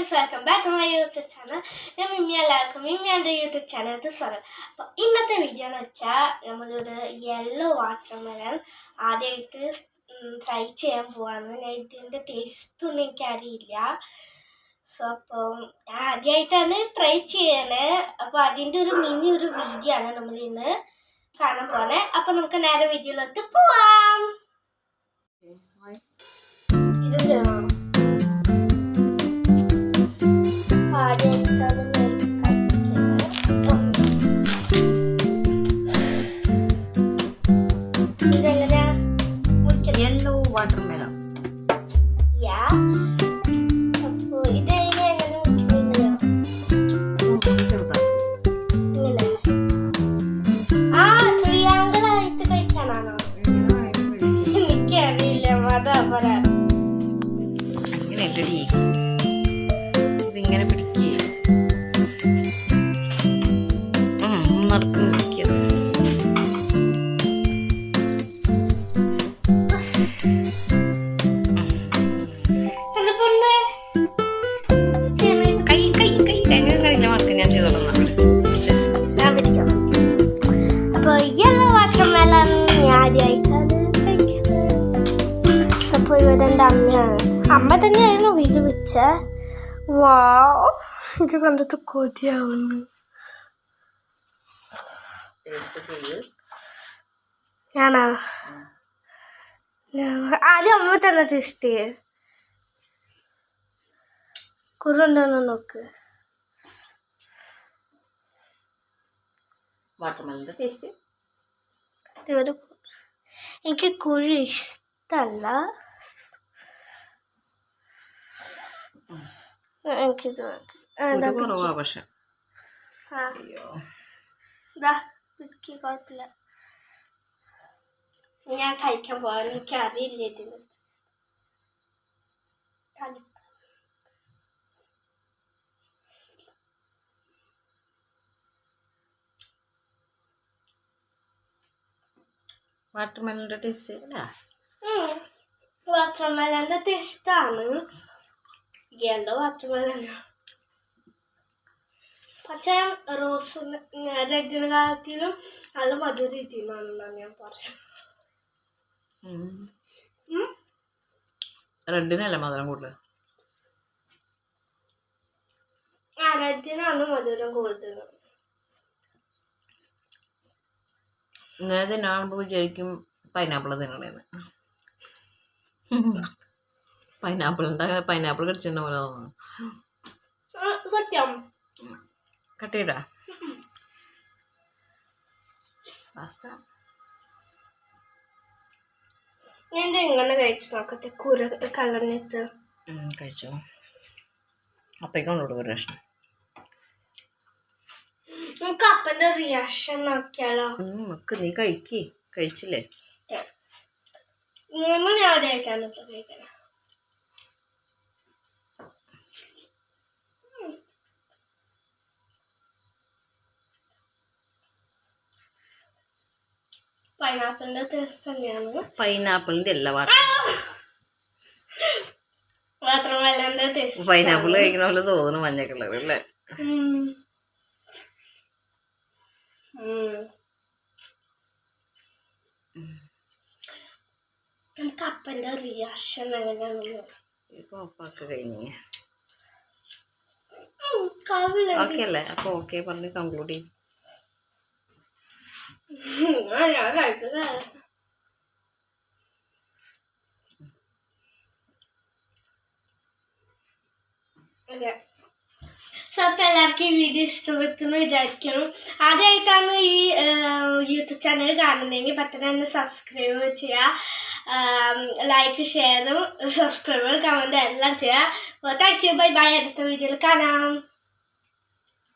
Friends, welcome back to my YouTube channel. ഞാൻ മിമ്മി, എല്ലാവർക്കും മിമ്മിയുടെ YouTube ചാനലിൽ സ്വാഗതം. അപ്പോൾ ഇന്നത്തെ വീഡിയോ എന്ന് വെച്ചാൽ നമ്മളൊരു യെല്ലോ വാട്ടർമെലൺ ആദ്യമായിട്ട് ട്രൈ ചെയ്യാൻ പോവാണ്. ഞാൻ ഇതിൻ്റെ ടേസ്റ്റൊന്നും എനിക്കറിയില്ല. സോ അപ്പം ഞാൻ ആദ്യമായിട്ടാണ് ട്രൈ ചെയ്യണേ. അപ്പോൾ അതിൻ്റെ ഒരു മിനി ഒരു വീഡിയോ ആണ് നമ്മൾ ഇന്ന് കാണാൻ പോണേ. അപ്പോൾ നമുക്ക് നേരെ വീഡിയോയിലോട്ട് പോവാം. ഇത് ചെയ്യണം. Yellow watermelon. Yeah. അപ്പൊ ഇത് എങ്ങനെ മുറിക്കുന്നോ? ഇങ്ങനെ. ആ ട്രയാങ്കിൾ ആയിട്ട് കഴിക്കാനാണോ? എനിക്കറിയില്ല. അതാ പറ. ഇങ്ങനെ ഇട്ടടി. ഇതിങ്ങനെ പിടിക്കുക. മറക്കുന്നു പിടിക്കുക. അപ്പൊ യെല്ലോ വാട്ടർമെലൺ ആദ്യമായിട്ടാണ് കഴിക്കുന്നത്. അപ്പൊ ഇവിടെ എൻ്റെ അമ്മയാണ്. അമ്മ തന്നെയായിരുന്നു ഇത് വെച്ച. വാ, എനിക്ക് കണ്ടിട്ട് കൊതിയാവുന്നു. ഞാനാ ആദ്യം അമ്മ തന്നെ ടേസ്റ്റ് ചെയ്യേ. കുറുണ്ടോന്ന് നോക്ക്. വാട്ടർമെലന്റെ ടേസ്റ്റ് എനിക്ക് കുഴി ഇഷ്ടല്ല. എനിക്കിത് കുറവാ. പക്ഷെ കുഴപ്പമില്ല. ഞാൻ കഴിക്കാൻ പോവാ. എനിക്ക് അറിയില്ല ഇതിന്. വാട്ടർമെലന്റെ ടേസ്റ്റ് വാട്ടർമെലന്റെ ടേസ്റ്റാണ്. Yellow watermelon. പക്ഷേ റോസ് റെഡിന് കാലത്തിലും നല്ല മധുര ഇതിനാണെന്നാണ് ഞാൻ പറയാം. റെഡിനല്ല മധുരം കൂടുതൽ. ആ റെഡിനാണ് മധുരം കൂടുതൽ. ഇങ്ങനെ തിന്നാകുമ്പോൾ വിചാരിക്കും പൈനാപ്പിൾ തിന്നണേന്ന്. പൈനാപ്പിൾ കടിച്ചിട്ടുണ്ട പോലെ തോന്നുന്നു. സത്യം. കട്ടിയിടാ പാസ്ത. ഞാൻ എങ്ങനെ കഴിച്ചു നോക്കട്ടെ. കുര കളഞ്ഞിട്ട് കഴിച്ചോ. അപ്പേക്ക് കൊണ്ടോടും ഒരു പ്രശ്നം. നമുക്ക് അപ്പന്റെ റിയാക്ഷൻ നോക്കിയാലോ? നീ കഴിച്ചില്ലേ? ഞാൻ ആദ്യമായിട്ടാണ് കഴിക്കണം. പൈനാപ്പിളിന്റെ ടേസ്റ്റ് തന്നെയാണ്. പൈനാപ്പിളിന്റെ അല്ല വാട്ടർമെലന്റെ ടേസ്റ്റ്. പൈനാപ്പിൾ കഴിക്കുന്ന പോലെ തോന്നുന്നു. മഞ്ഞ കളർ അല്ലേ? നമുക്ക് അപ്പന്റെ റിയാക്ഷൻ എങ്ങനെയാണെന്ന് കഴിഞ്ഞ ഓക്കെ അല്ലേ? അപ്പൊ ഓക്കെ പറഞ്ഞ് കൺക്ലൂഡ് ചെയ്യും. സോ അപ്പം എല്ലാവർക്കും ഈ വീഡിയോ ഇഷ്ടപ്പെട്ടെന്ന് വിചാരിക്കണം. ആദ്യമായിട്ടാണ് ഈ യൂട്യൂബ് ചാനൽ കാണുന്നതെങ്കിൽ പെട്ടെന്ന് തന്നെ സബ്സ്ക്രൈബ് ചെയ്യുക. ലൈക്ക്, ഷെയറും സബ്സ്ക്രൈബർ കമൻറ്റും എല്ലാം ചെയ്യുക. Thank you. Bye bye. അടുത്ത വീഡിയോയിൽ കാണാം.